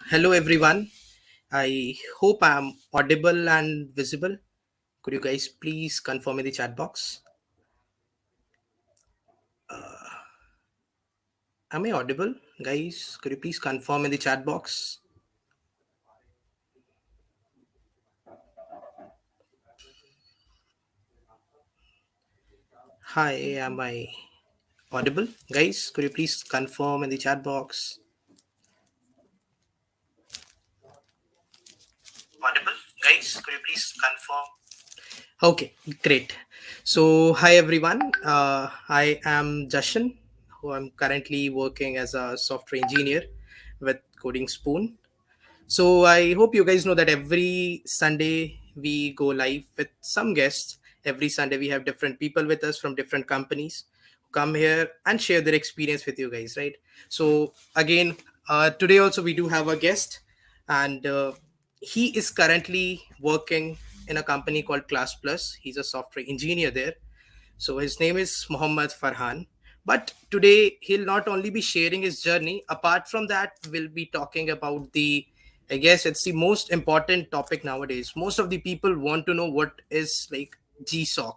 Hello everyone. I hope I'm audible and visible. Could you guys please confirm in the chat box? Am I audible? Guys, could you please confirm in the chat box? Hi, am I audible? Guys, could you please confirm in the chat box? Audible? Guys, could you please confirm? Okay, great. So, hi everyone. I am Jashan, who I'm currently working as a software engineer with Coding Spoon. So I hope you guys know that every Sunday we go live with some guests. Every Sunday we have different people with us from different companies who come here and share their experience with you guys, right? So again, today also we do have a guest, and he is currently working in a company called Class Plus. He's a software engineer there, so his name is Mohammad Farhan. But today he'll not only be sharing his journey, apart from that, we'll be talking about I guess it's the most important topic nowadays. Most of the people want to know what is like GSoC.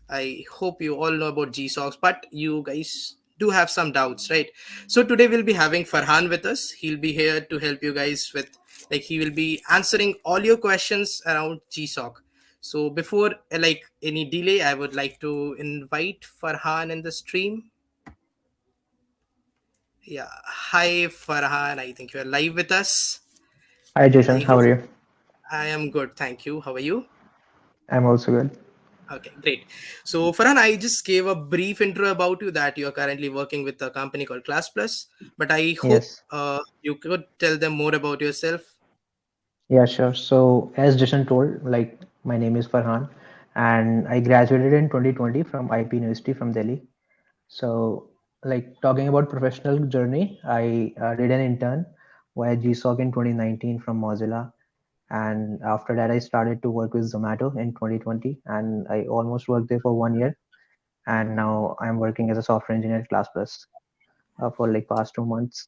I hope you all know about GSoCs, but you guys do have some doubts, right? So today we'll be having Farhan with us. He'll be here to help you guys with, like, he will be answering all your questions around GSoC. So before like any delay, I would like to invite Farhan in the stream. Yeah, hi Farhan. I think you're live with us. Hi Jason, I how hope are you? I am good. Thank you. How are you? I'm also good. Okay, great. So, Farhan, I just gave a brief intro about you that you are currently working with a company called Class Plus, but I hope Yes. you could tell them more about yourself. Yeah, sure. So as Jason told, my name is Farhan and I graduated in 2020 from IP University from Delhi. So talking about professional journey, I did an intern via GSoC in 2019 from Mozilla. And after that, I started to work with Zomato in 2020 and I almost worked there for 1 year. And now I'm working as a software engineer at Class Plus for past 2 months.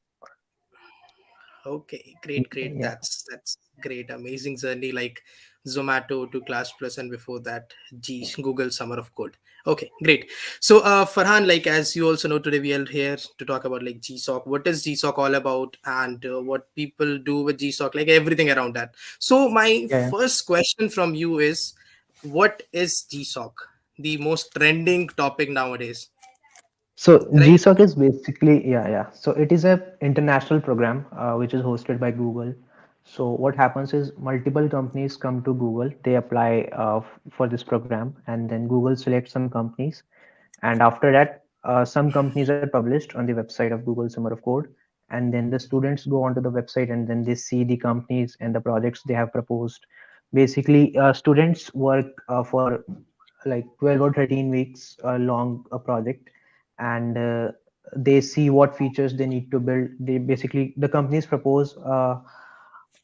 Okay, great, great. Yeah. That's great. Amazing journey like Zomato to Class Plus and before that Google Summer of Code. Okay, great. So Farhan, like as you also know, today we are here to talk about like GSoC. What is GSoC all about and what people do with GSoC, like everything around that. So my Yeah. first question from you is, what is GSoC? The most trending topic nowadays, So right? GSoC is basically, yeah. So it is a international program which is hosted by Google. So what happens is multiple companies come to Google, they apply for this program, and then Google selects some companies. And after that, some companies are published on the website of Google Summer of Code. And then the students go onto the website and then they see the companies and the projects they have proposed. Basically, students work for like 12 or 13 weeks long a project, and they see what features they need to build. They basically, the companies propose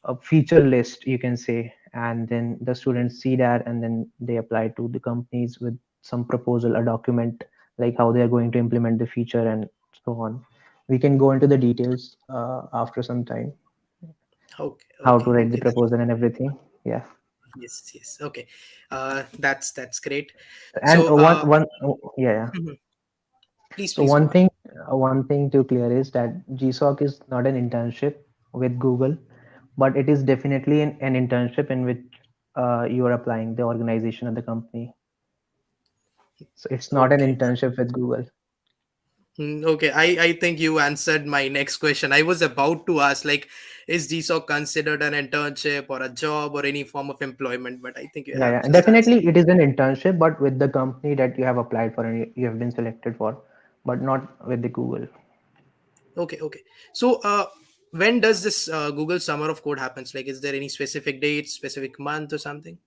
a feature list, you can say, and then the students see that and then they apply to the companies with some proposal, a document, like how they are going to implement the feature and so on. We can go into the details after some time, Okay, how to okay, write the okay. proposal and everything. Yeah. Yes, yes. Okay. That's great. And So, yeah. mhm. Please, So please go one on. thing, one thing to clear is that GSoC is not an internship with Google, but it is definitely an internship in which you are applying the organization and the company. So it's not an Okay. internship with Google. Okay. I think you answered my next question. I was about to ask, like, is GSOC considered an internship or a job or any form of employment? But I think you Yeah, have yeah. just answered. Definitely it is an internship, but with the company that you have applied for and you have been selected for, but not with the Google. Okay, okay. So, when does this Google Summer of Code happens? Like, is there any specific date, specific month, or something?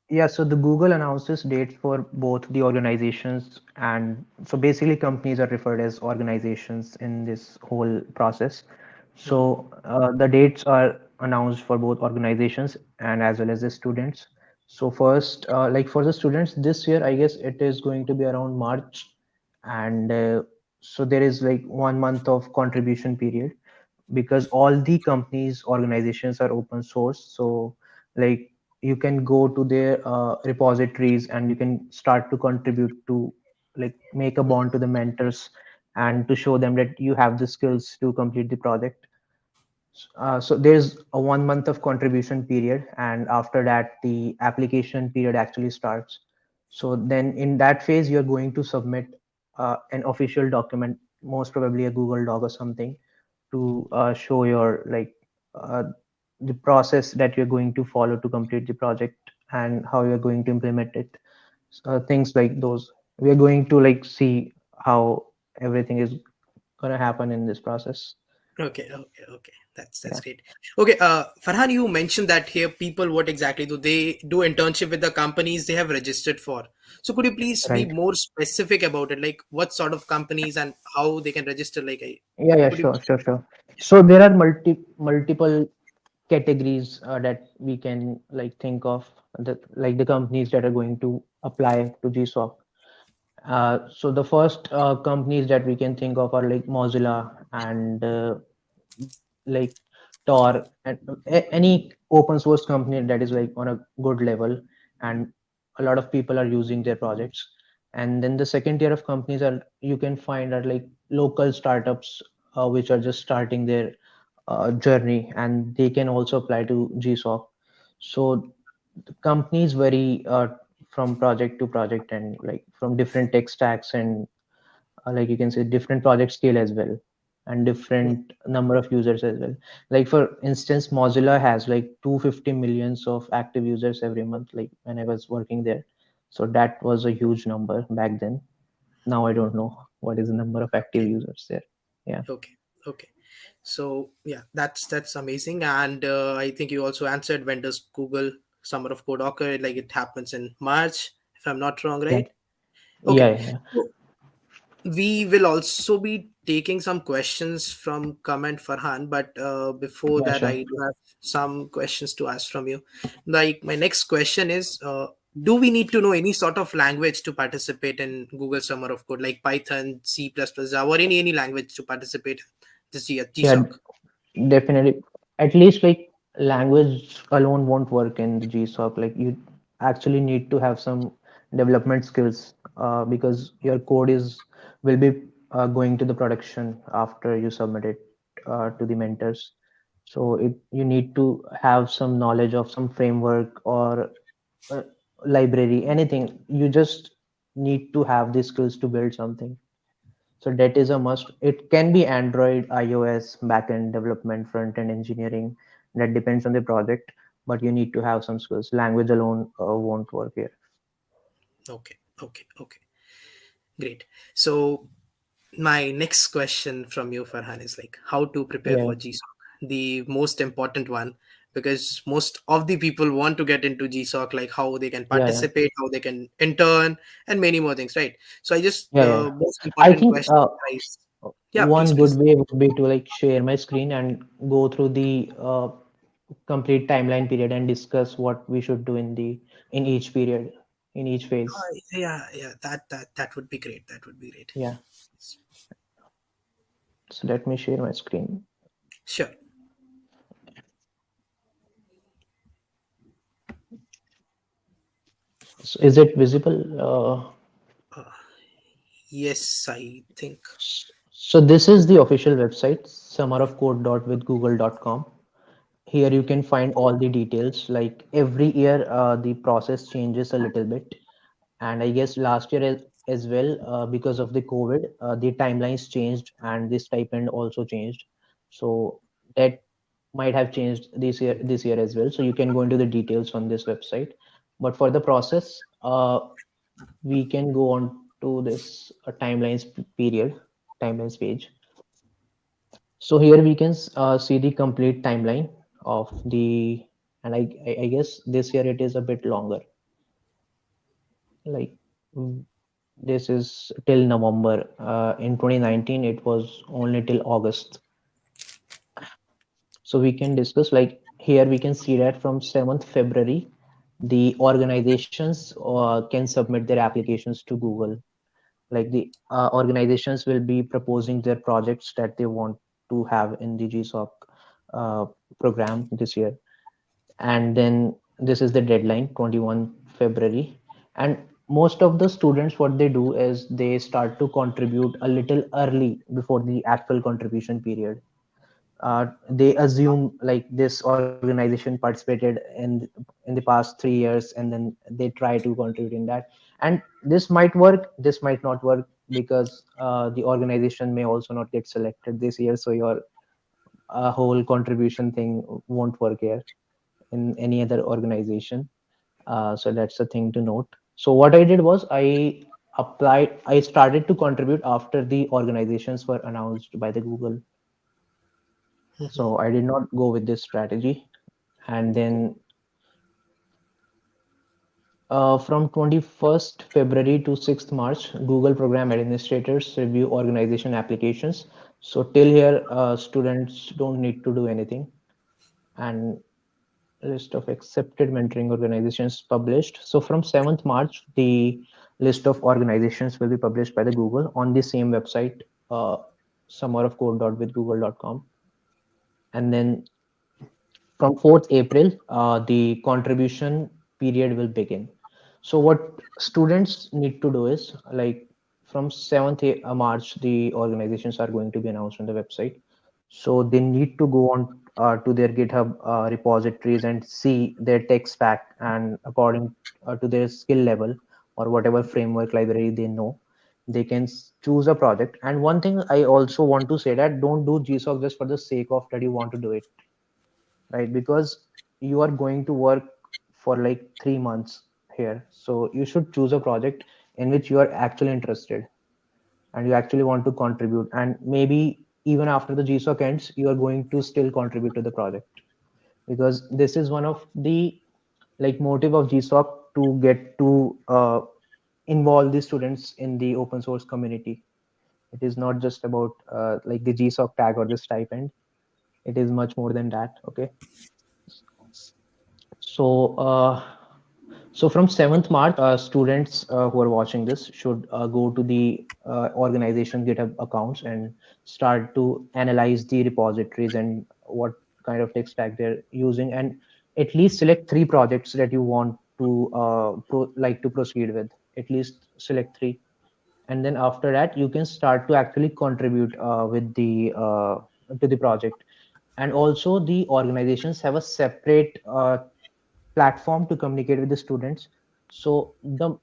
Yeah, so the Google announces dates for both the organizations, and so basically companies are referred as organizations in this whole process. Mhm. So the dates are announced for both organizations and as well as the students. So first, like for the students this year, I guess it is going to be around March, and so there is like 1 month of contribution period because all the companies organizations are open source. So like you can go to their repositories and you can start to contribute to like make a bond to the mentors and to show them that you have the skills to complete the project. So there's a 1 month of contribution period, and after that, the application period actually starts. So then, in that phase, you're going to submit an official document, most probably a Google Doc or something, to show your like uh, the process that you're going to follow to complete the project and how you're going to implement it. Things like those. We are going to like see how everything is gonna happen in this process. Okay. That's Yeah, great. Okay, Farhan, you mentioned that here people what exactly do they do internship with the companies they have registered for? So could you please be right. more specific about it? Like what sort of companies and how they can register? Yeah, yeah, Could you? sure. So there are multiple categories that we can like think of, that like the companies that are going to apply to GSoC. So the first companies that we can think of are like Mozilla and like Tor and any open source company that is like on a good level, and a lot of people are using their projects. And then the second tier of companies are you can find are like local startups which are just starting their journey, and they can also apply to GSoC. So the companies vary from project to project and like from different tech stacks and like you can say different project scale as well, and different number of users as well. Like for instance, Mozilla has like 250 millions of active users every month, like when I was working there. So that was a huge number back then. Now I don't know what is the number of active Okay, users there. Yeah, okay. So yeah, that's amazing. And I think you also answered when does Google Summer of Code occur? Like it happens in March, if I'm not wrong, yeah, right? yeah, Okay. yeah, So we will also be taking some questions from comment Farhan, but before yeah, that, sure. I do have some questions to ask from you. Like my next question is, do we need to know any sort of language to participate in Google Summer of Code, like Python, C++, Java, or any language to participate in this year Yeah, GSOC? definitely. At least like language alone won't work in the GSoC. Like you actually need to have some development skills because your code is will be going to the production after you submit it to the mentors. So it you need to have some knowledge of some framework or uh, library, anything. You just need to have the skills to build something. So that is a must. It can be Android, iOS, backend development, front-end engineering. That depends on the project, but you need to have some skills. Language alone won't work here. Okay. Great. So my next question from you, Farhan, is like how to prepare Yeah, for GSOC, the most important one, because most of the people want to get into GSOC, like how they can yeah. participate, how they can intern, and many more things, right? So I just Yeah, yeah. the most I important think question, guys. Yeah, one good please. way would be to like share my screen and go through the complete timeline period and discuss what we should do in each period, in each phase. Yeah. That would be great. That would be great. Yeah. So let me share my screen. Sure. So is it visible? Uh, yes, I think. So this is the official website, summerofcode.withgoogle.com. Here you can find all the details. Like every year, the process changes a little bit, and I guess last year as well, because of the COVID, the timelines changed and the stipend also changed. So that might have changed this year as well. So you can go into the details on this website. But for the process, we can go on to this timelines page. So here we can see the complete timeline of the, and I guess this year it is a bit longer. Like mm, this is till November. In 2019, it was only till August. So we can discuss like here we can see that from 7th February, the organizations can submit their applications to Google. Like the organizations will be proposing their projects that they want to have in the GSoC uh, program this year. And then this is the deadline, 21 February. And most of the students, what they do is they start to contribute a little early before the actual contribution period. They assume like this organization participated in the past 3 years, and then they try to contribute in that. And this might work, this might not work, because the organization may also not get selected this year, so your whole contribution thing won't work here in any other organization. So that's the thing to note. So what I did was I started to contribute after the organizations were announced by the Google. So I did not go with this strategy. And then from 21st February to 6th March, Google Program Administrators review organization applications. So till here, students don't need to do anything. And list of accepted mentoring organizations published. So from 7th March, the list of organizations will be published by the Google on the same website, uh, summerofcode.withgoogle.com. And then from 4th April, the contribution period will begin. So what students need to do is, like, from 7th March, the organizations are going to be announced on the website. So they need to go on to their GitHub repositories and see their tech stack, and according to their skill level or whatever framework library they know, they can choose a project. And one thing I also want to say, that don't do GSoC just for the sake of that you want to do it, right? Because you are going to work for like 3 months here, so you should choose a project in which you are actually interested and you actually want to contribute. And maybe even after the GSoC ends, you are going to still contribute to the project, because this is one of the like motive of GSoC, to get to involve the students in the open source community. It is not just about like the GSoC tag or the stipend. It is much more than that. Okay. So, so from 7th March, students who are watching this should go to the organization GitHub accounts and start to analyze the repositories and what kind of tech stack they're using, and at least select 3 projects that you want to like to proceed with. At least select 3, and then after that, you can start to actually contribute with the to the project. And also, the organizations have a separate platform to communicate with the students. So the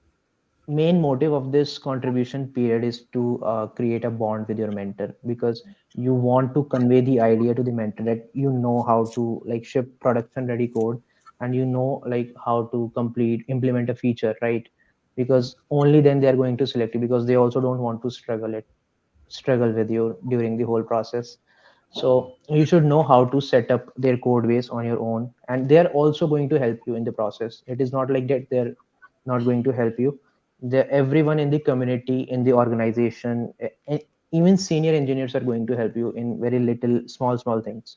main motive of this contribution period is to create a bond with your mentor, because you want to convey the idea to the mentor that you know how to like ship production ready code, and you know like how to complete implement a feature, right? Because only then they are going to select you, because they also don't want to struggle with you during the whole process. So you should know how to set up their code base on your own, and they're also going to help you in the process. It is not like that they're not going to help you. Everyone in the community, in the organization, even senior engineers are going to help you in very little small things.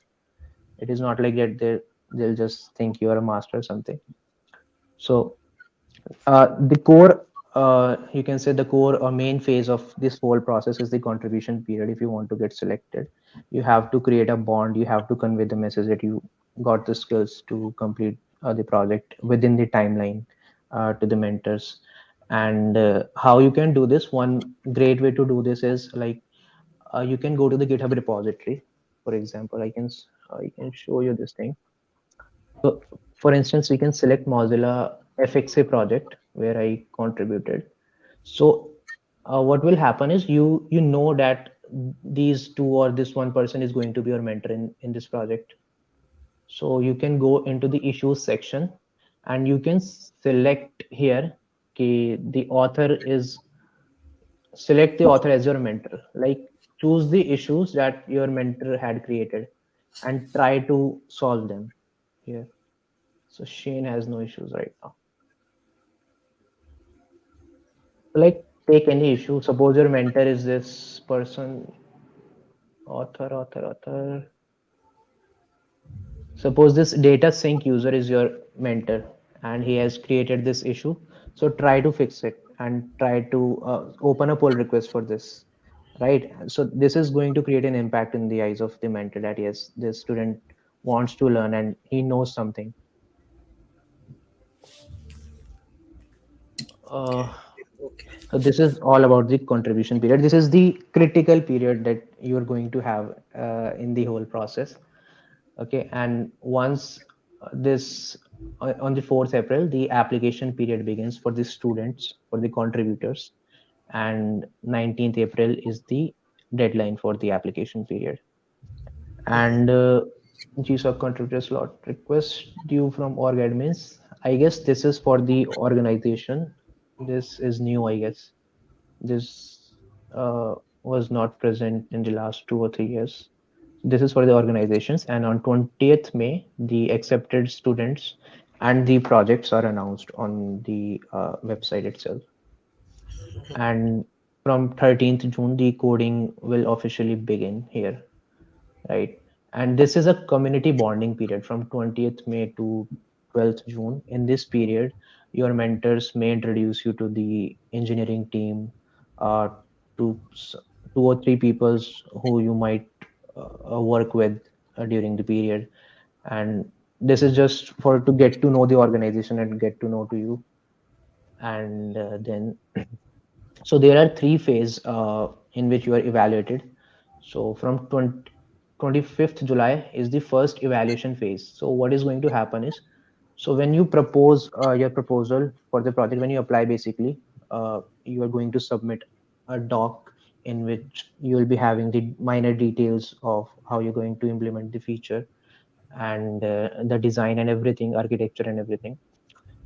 It is not like that they'll just think you are a master or something. So the core, you can say the core or main phase of this whole process is the contribution period. If you want to get selected, you have to create a bond. You have to convey the message that you got the skills to complete the project within the timeline to the mentors. And how you can do this? One great way to do this is like you can go to the GitHub repository. For example, I can show you this thing. So, for instance, we can select Mozilla FXA project where I contributed. So, what will happen is you know that these two or this one person is going to be your mentor in this project. So you can go into the issues section and you can select here. Okay, the author is select the author as your mentor. Like, choose the issues that your mentor had created and try to solve them here. So Shane has no issues right now. Like, take any issue. Suppose your mentor is this person, author. Suppose this data sync user is your mentor and he has created this issue. So try to fix it and try to open a pull request for this, right? So this is going to create an impact in the eyes of the mentor that yes, this student wants to learn and he knows something. uh, Okay. Okay. so this is all about the contribution period. This is the critical period that you are going to have in the whole process. Okay, and once this on the 4th April, the application period begins for the students, for the contributors, and 19th April is the deadline for the application period. And GSoC contributor slot request due from org admins. I guess this is for the organization. This is new, I guess. This was not present in the last 2 or 3 years. This is for the organizations, and on 20th May, the accepted students and the projects are announced on the website itself. And from 13th June, the coding will officially begin here, right? And this is a community bonding period from 20th May to 12th June. In this period, your mentors may introduce you to the engineering team, uh, to two or three peoples who you might work with during the period. And this is just for to get to know the organization and get to know to you. And then so there are three phases in which you are evaluated. So from 25th July is the first evaluation phase. So what is going to happen is, so when you propose your proposal for the project, when you apply, basically, you are going to submit a doc in which you will be having the minor details of how you're going to implement the feature, and the design and everything, architecture and everything.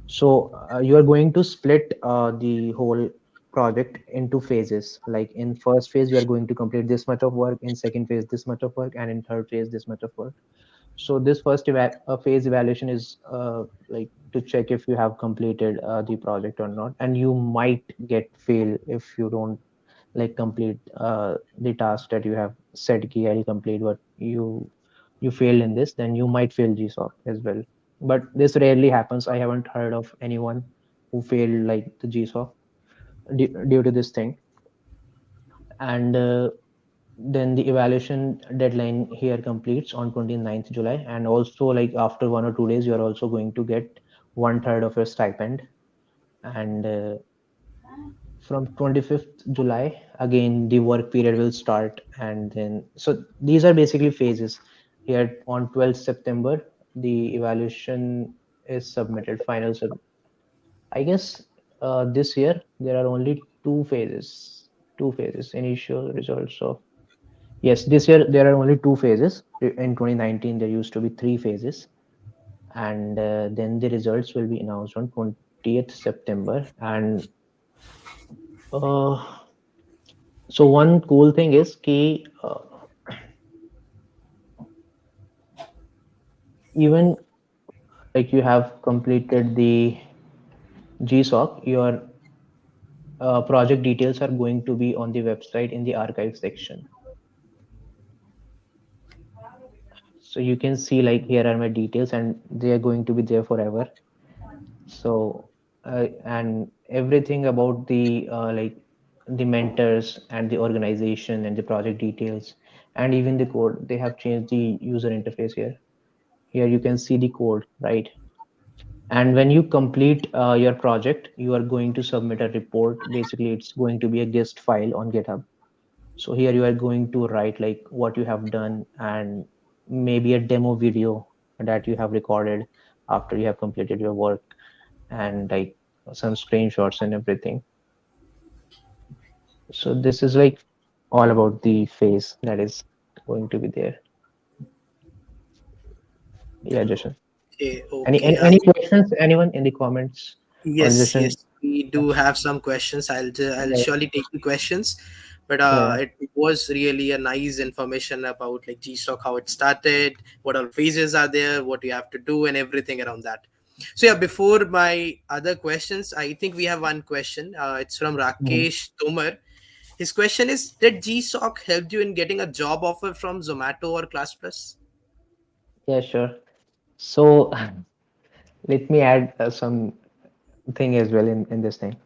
So you are going to split the whole project into phases. Like in first phase, you are going to complete this much of work. In second phase, this much of work, and in third phase, this much of work. So this first phase evaluation is like to check if you have completed the project or not, and you might get fail if you don't like complete the task that you have said ki I'll complete, but you fail in this, then you might fail GSoC as well. But this rarely happens. I haven't heard of anyone who failed like the GSoC due to this thing. And then the evaluation deadline here completes on 29th July, and also like after 1 or 2 days, you're also going to get one third of your stipend. And from 25th July, again the work period will start. And then so these are basically phases. Here on 12th September, the evaluation is submitted, I guess this year there are only two phases, initial results of, yes, this year there are only two phases. In 2019 there used to be three phases. And then the results will be announced on 20th September. And uh, so one cool thing is key, even like you have completed the GSoC, your project details are going to be on the website in the archive section. So you can see like here are my details and they are going to be there forever. So and everything about the like the mentors and the organization and the project details and even the code, they have changed the user interface here. Here you can see the code, right? And when you complete your project, you are going to submit a report. Basically, it's going to be a gist file on GitHub. So here you are going to write like what you have done and maybe a demo video that you have recorded after you have completed your work, and like some screenshots and everything. So this is like all about the phase that is going to be there. Yeah, Jashan. Okay. Any Okay. any, any questions? Anyone in the comments or Yes, Jashan? yes, we Yeah, do have some questions. I'll yeah, surely take the questions, but yeah. it was really a nice information about like GSoC, how it started, what all phases are there, what you have to do, and everything around that. So yeah, before my other questions, I think we have one question. It's from Mhm. Rakesh Tomar. His question is: did GSoC help you in getting a job offer from Zomato or Class Plus? Yeah, sure. So let me add some thing as well in this thing.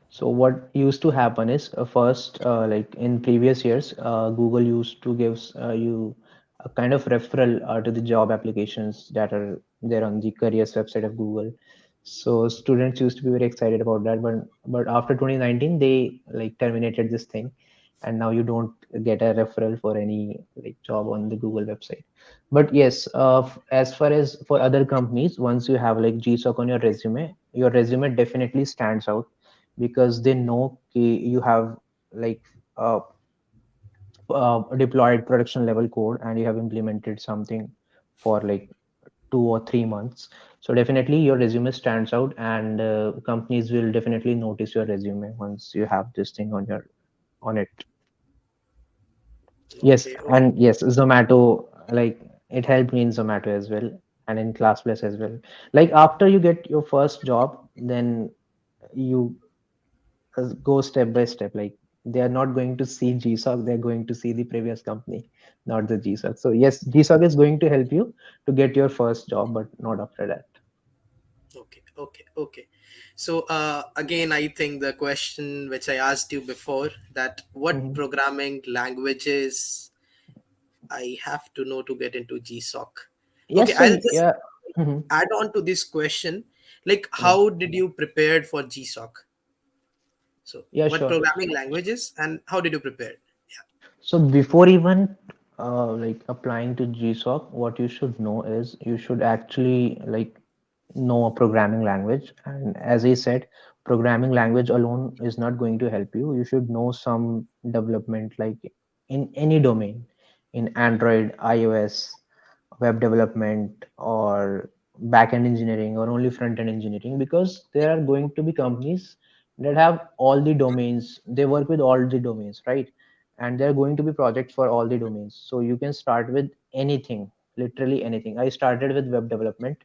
So what used to happen is first, like in previous years, Google used to give you a kind of referral to the job applications that are there on the careers website of Google. So students used to be very excited about that, but after 2019 they like terminated this thing, and now you don't get a referral for any like job on the Google website. But yes, as far as for other companies, once you have like GSoC on your resume definitely stands out because they know you have like uh, deployed production level code and you have implemented something for like 2 or 3 months. So definitely your resume stands out, and companies will definitely notice your resume once you have this thing on it. Yes, Okay. and yes, Zomato, like it helped me in Zomato as well, and in Class Plus as well. Like after you get your first job, then you go step by step. Like they are not going to see GSoC, they're going to see the previous company, not the GSoC. So yes, GSoC is going to help you to get your first job, but not after that. Okay. So again, I think the question which I asked you before, that what Mhm. programming languages I have to know to get into GSoC. Okay, Yes, so I'll just yeah. Mhm. add on to this question. Like, Yeah, how did you prepare for GSoC? So, yeah, what sure. programming languages and how did you prepare? So before even like applying to GSoC, what you should know is you should actually like know a programming language. And as I said, programming language alone is not going to help you. You should know some development like in any domain, in Android, iOS, web development, or back-end engineering, or only front-end engineering, because there are going to be companies that have all the domains. They work with all the domains, right? And there are going to be projects for all the domains. So you can start with anything, literally anything. I started with web development,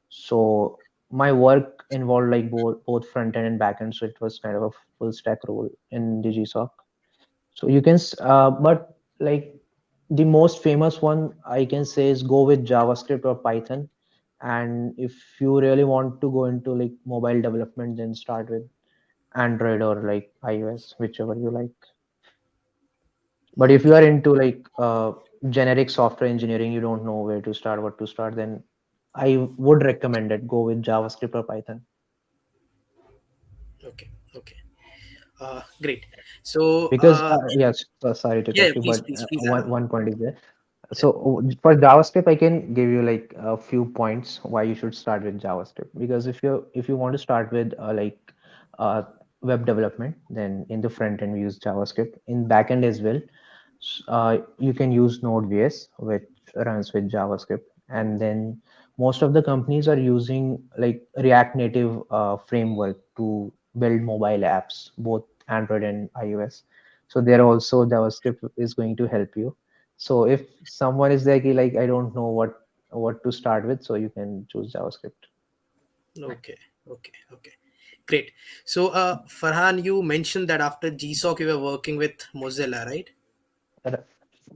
so my work involved like both front end and back end. So it was kind of a full stack role in the GSoC. So you can, but like the most famous one I can say is go with JavaScript or Python. And if you really want to go into like mobile development, then start with Android or like iOS, whichever you like. But if you are Okay, into like generic software engineering, you don't know where to start, what to start, then I would recommend it. Go with JavaScript or Python. okay. Great. So, Because yes, sorry to yeah, cut you, please, but please add on. one point is there. Yeah. So for JavaScript, I can give you like a few points why you should start with JavaScript. Because if you want to start with uh, web development, then in the front end we use JavaScript. In back end as well, you can use Node.js, which runs with JavaScript. And then most of the companies are using like React Native framework to build mobile apps, both Android and iOS. So there also JavaScript is going to help you. So if someone is like I don't know what to start with, so you can choose JavaScript. Okay. Great. So, Farhan, you mentioned that after GSoC you were working with Mozilla, right?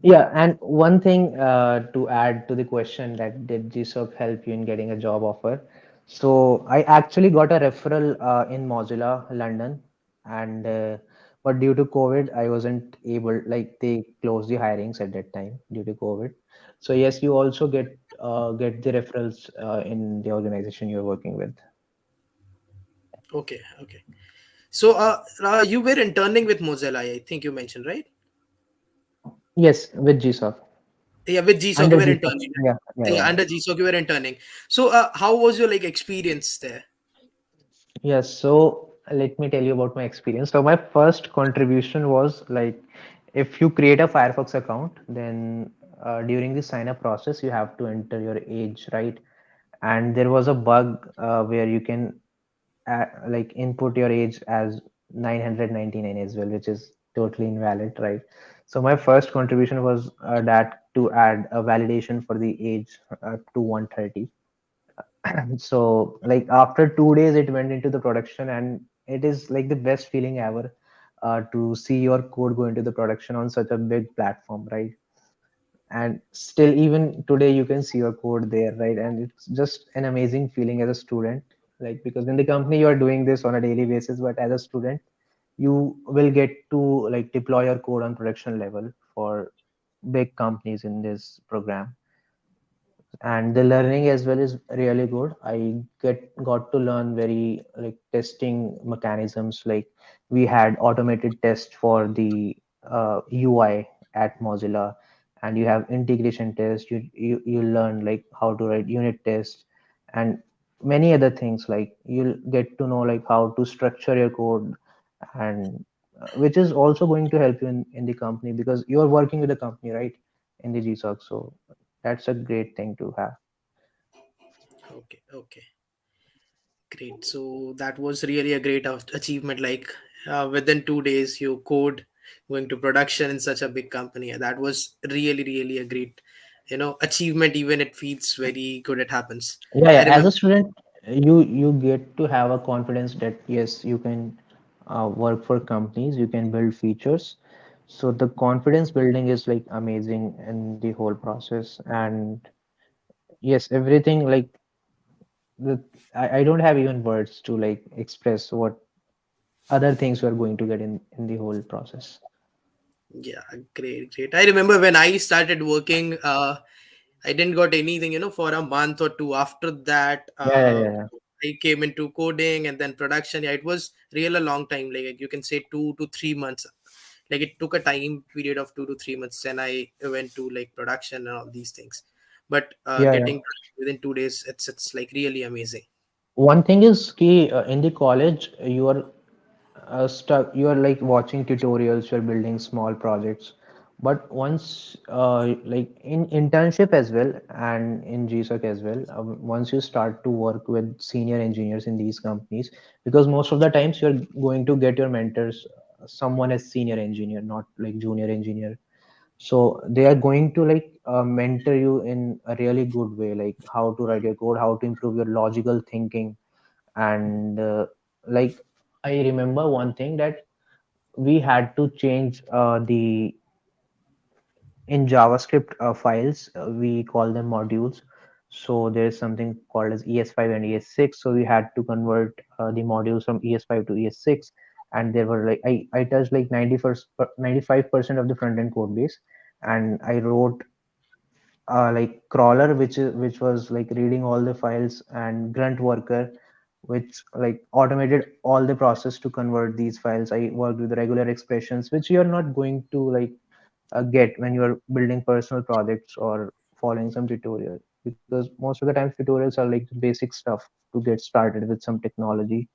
Yeah, and one thing to add to the question, that did GSoC help you in getting a job offer? So I actually got a referral in Mozilla, London, and but due to COVID, I wasn't able. Like they closed the hirings at that time due to COVID. So yes, you also get the referrals in the organization you're working with. Okay. So, you were interning with Mozilla, I think you mentioned, right? Yes, with GSoC, Yeah, with GSoC you under were GSoC. interning. Yeah, yeah, Yeah, yeah. under GSoC you were interning. So, how was your like experience there? Yes, so let me tell you about my experience. So my first contribution was like if you create a Firefox account, then during the sign up process, you have to enter your age, right? And there was a bug where you can like input your age as 999 as well, which is totally invalid, right? So my first contribution was that to add a validation for the age to 130. So like after 2 days it went into the production, and it is like the best feeling ever to see your code go into the production on such a big platform, right? And still even today you can see your code there, right? And it's just an amazing feeling as a student, like because in the company you are doing this on a daily basis, but as a student you will get to like deploy your code on production level for big companies in this program. And the learning as well is really good. I get got to learn very like testing mechanisms. Like we had automated tests for the UI at Mozilla, and you have integration tests. You learn like how to write unit tests and many other things. Like you'll get to know like how to structure your code, and which is also going to help you in the company because you're working with the company, right, in the GSoC. So that's a great thing to have. Okay, okay, great. So that was really a great achievement. Like within 2 days, you code going to production in such a big company. That was really, really a great, achievement. Even it feels very good. It happens. Yeah, I yeah. As remember. a student, you get to have a confidence that yes, you can work for companies, you can build features. So the confidence building is like amazing in the whole process. And yes, everything like the I don't have even words to like express what other things we're going to get in the whole process. Yeah, great, great. I remember when I started working. I didn't got anything, for a month or two. After that, Yeah, yeah, yeah. I came into coding and then production. Yeah, it was real a long time. Like you can say 2 to 3 months. Like it took a time period of 2 to 3 months, and I went to like production and all these things. But Yeah, yeah. getting within 2 days, it's like really amazing. One thing is key in the college, you are stuck, you are like watching tutorials, you're building small projects. But once like in internship as well and in GSoC as well, once you start to work with senior engineers in these companies, because most of the times you're going to get your mentors someone as senior engineer, not like junior engineer. So they are going to like mentor you in a really good way, like how to write your code, how to improve your logical thinking. And like I remember one thing that we had to change the in JavaScript files, we call them modules. So there's something called as ES5 and ES6. So we had to convert the modules from ES5 to ES6, and there were like I touched like 95% of the front end code base, and I wrote like crawler, which was like reading all the files, and grunt worker, which like automated all the process to convert these files. I worked with regular expressions, which you're not going to like get when you're building personal projects or following some tutorial, because most of the times tutorials are like basic stuff to get started with some technology.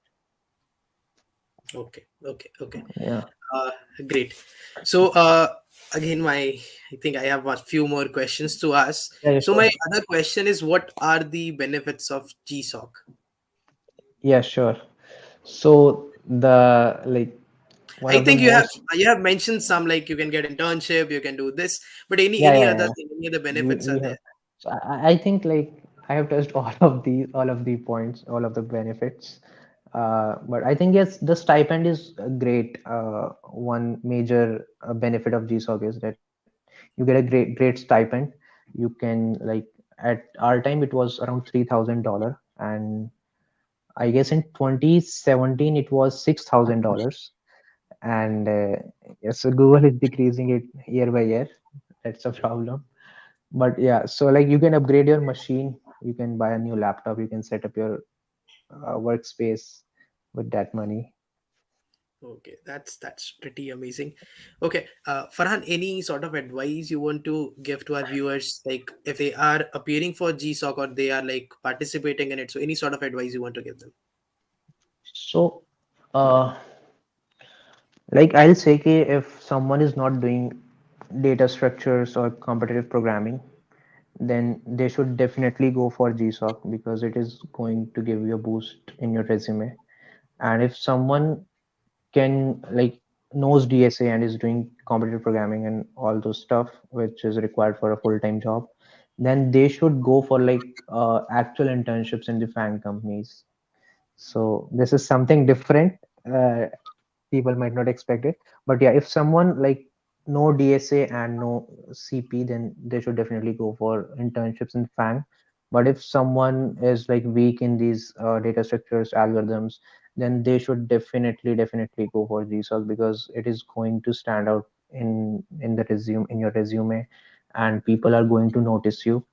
Okay, okay, okay. Yeah, Uh, Great. So again, I think I have a few more questions to ask. yeah, yeah, So sure. my other question is, what are the benefits of GSoC? Yeah, sure. So the like one I of the think most you have mentioned some, like you can get internship, you can do this, but yeah, any yeah, other yeah. thing, any other benefits We are have there? so I think like I have touched all of the points, all of the benefits. But I think yes, the stipend is great. One major benefit of GSoC is that you get a great stipend. You can like at our time it was around $3,000, and I guess in 2017 it was $6,000. And yes, so Google is decreasing it year by year. That's a problem. But yeah, so like you can upgrade your machine, you can buy a new laptop, you can set up your workspace with that money. Okay, that's pretty amazing. Okay, Farhan, any sort of advice you want to give to our viewers, like if they are appearing for GSoC or they are like participating in it? So any sort of advice you want to give them? So uh like I'll say ki if someone is not doing data structures or competitive programming, then they should definitely go for GSoC because it is going to give you a boost in your resume. And if someone can like knows DSA and is doing competitive programming and all those stuff which is required for a full-time job, then they should go for like actual internships in the FANG companies. So this is something different. Uh, People might not expect it, but yeah, if someone like no DSA and no CP, then they should definitely go for internships in FANG. But if someone is like weak in these data structures, algorithms, then they should definitely go for GSoC, because it is going to stand out in the resume, in your resume, and people are going to notice you.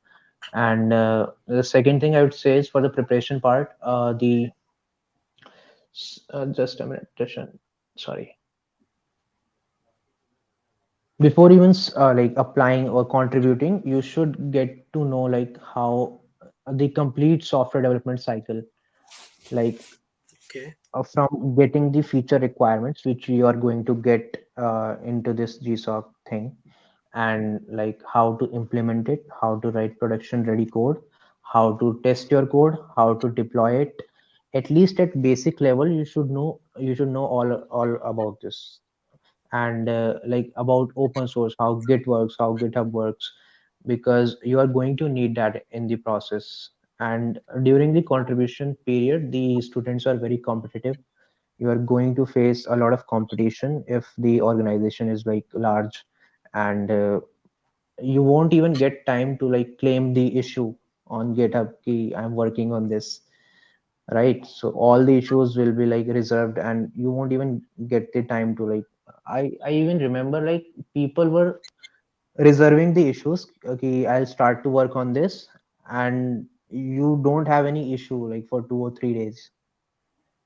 And the second thing I would say is, for the preparation part, the just a minute, Tishan. Sorry. Before even like applying or contributing, you should get to know like how the complete software development cycle, like Okay. from getting the feature requirements which you are going to get into this GSoC thing, and like how to implement it, how to write production ready code, how to test your code, how to deploy it. At least at basic level, you should know all about this. And like about open source, how Git works, how GitHub works, because you are going to need that in the process. And during the contribution period, the students are very competitive. You are going to face a lot of competition if the organization is like large, and you won't even get time to like claim the issue on GitHub ki I'm working on this, right? So all the issues will be like reserved, and you won't even get the time to like, I even remember like people were reserving the issues. Okay, I'll start to work on this, and you don't have any issue like for 2 or 3 days,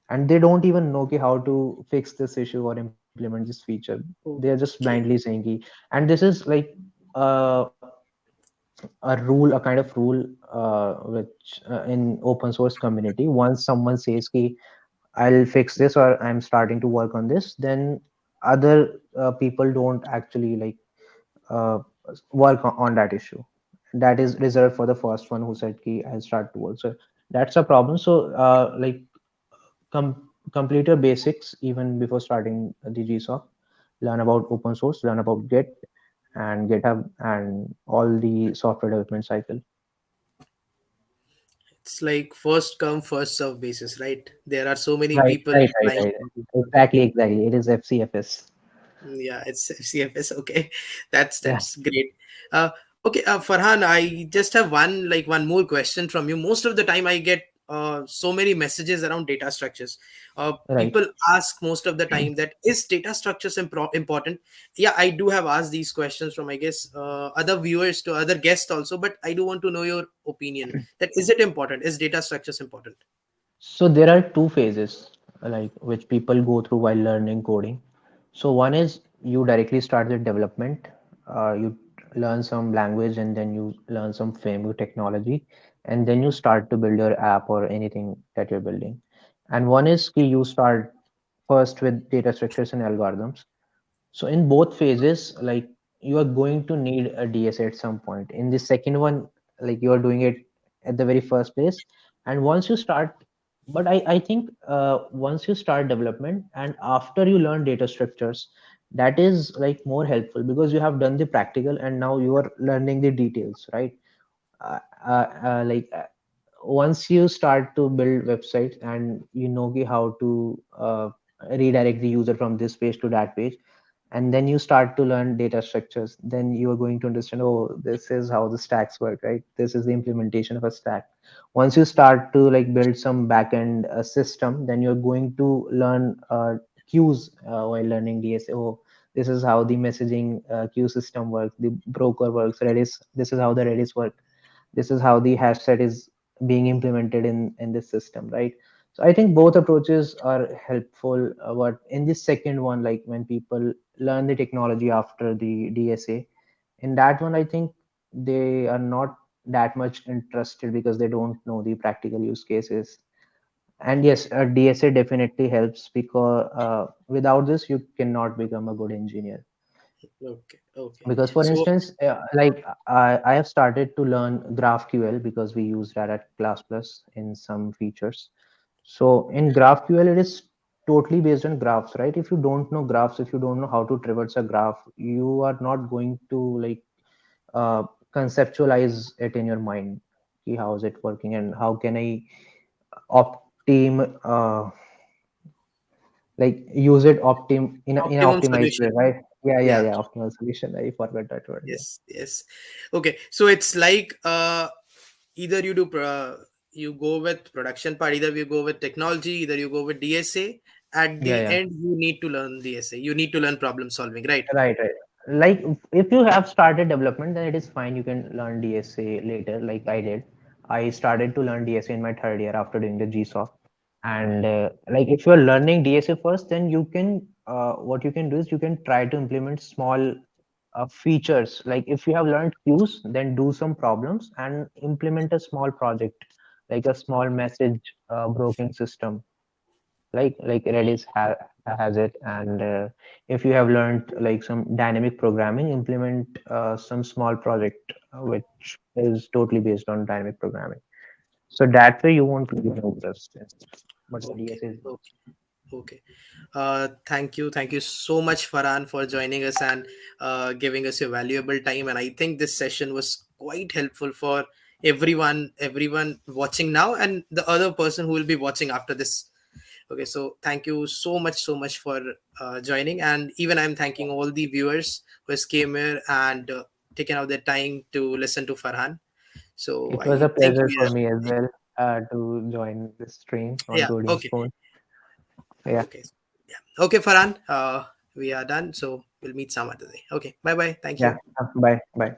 and they don't even know ki how to fix this issue or implement this feature. They are just blindly Okay. saying ki, and this is like uh, a rule, a kind of rule, which in open source community, once someone says ki I'll fix this or I'm starting to work on this, then other people don't actually like uh, work on that issue. That is reserved for the first one who said ki I'll start to work. So that's a problem. So like complete your basics even before starting the GSoC. Learn about open source, learn about Git and GitHub and all the software development cycle. It's like first come first serve basis, right? There are so many Right, people right, right, applying right. for this Exactly, position. exactly. It is FCFS. Yeah, it's CFS. Okay, that's Yeah, that's great. Uh, okay, Farhan, I just have one more question from you. Most of the time, I get so many messages around data structures. right. People ask most of the time that is data structures important? Yeah, I do have asked these questions from, I guess, other viewers to other guests also, but I do want to know your opinion. That is it important? Is data structures important? So there are two phases like which people go through while learning coding. So one is you directly start the development. You learn some language and then you learn some framework technology, and then you start to build your app or anything that you're building. And one is ki you start first with data structures and algorithms. So in both phases, like you are going to need a DSA at some point. In the second one, like you are doing it at the very first place. And once you start, but I think once you start development and after you learn data structures, that is like more helpful because you have done the practical and now you are learning the details, right? Like once you start to build websites and you know how to redirect the user from this page to that page, and then you start to learn data structures, then you are going to understand, oh, this is how the stacks work, right? This is the implementation of a stack. Once you start to like build some backend system, then you're going to learn queues while learning DSA. Oh, this is how the messaging queue system works, the broker works, redis, this is how the redis work, this is how the hash set is being implemented in this system, right? So I think both approaches are helpful, but in this second one, like when people learn the technology after the DSA, in that one I think they are not that much interested because they don't know the practical use cases. And yes, a DSA definitely helps because without this you cannot become a good engineer. Okay, okay. Because for So instance, like I have started to learn GraphQL because we use that at class plus in some features. So in GraphQL it is totally based on graphs, right? If you don't know graphs, if you don't know how to traverse a graph, you are not going to like uh, conceptualize it in your mind. Ki how is it working and how can I optim like use it in an optimum optimized way, solution. right? Yeah, yeah, Yeah. yeah, optimal solution. I forgot that word. Yeah. Yes, yes. Okay, so it's like either you do you go with production part, either you go with technology, either you go with DSA. At Yeah, the yeah. end, you need to learn DSA. You need to learn problem solving, right? Right, right. Like if you have started development, then it is fine. You can learn DSA later, like I did. I started to learn DSA in my third year after doing the GSoC. And like if you're learning DSA first, then you can what you can do is you can try to implement small features. Like if you have learned queues, then do some problems and implement a small project, like a small message broking system like Redis has it. And if you have learned like some dynamic programming, implement some small project which is totally based on dynamic programming. So that way you won't really notice it. But Okay. DS is Okay. Okay. Thank you so much, Farhan, for joining us and giving us your valuable time. And I think this session was quite helpful for everyone watching now, and the other person who will be watching after this. Okay, so thank you so much for joining, and even I'm thanking all the viewers who has came here and taken out their time to listen to Farhan. So it was I a think pleasure we for are, me as well to join this stream on yeah. Coding's Okay. phone. Yeah, Okay. Yeah. Okay, Farhan. We are done. So we'll meet some other day. Okay. Bye bye. Thank yeah. you. Bye, bye.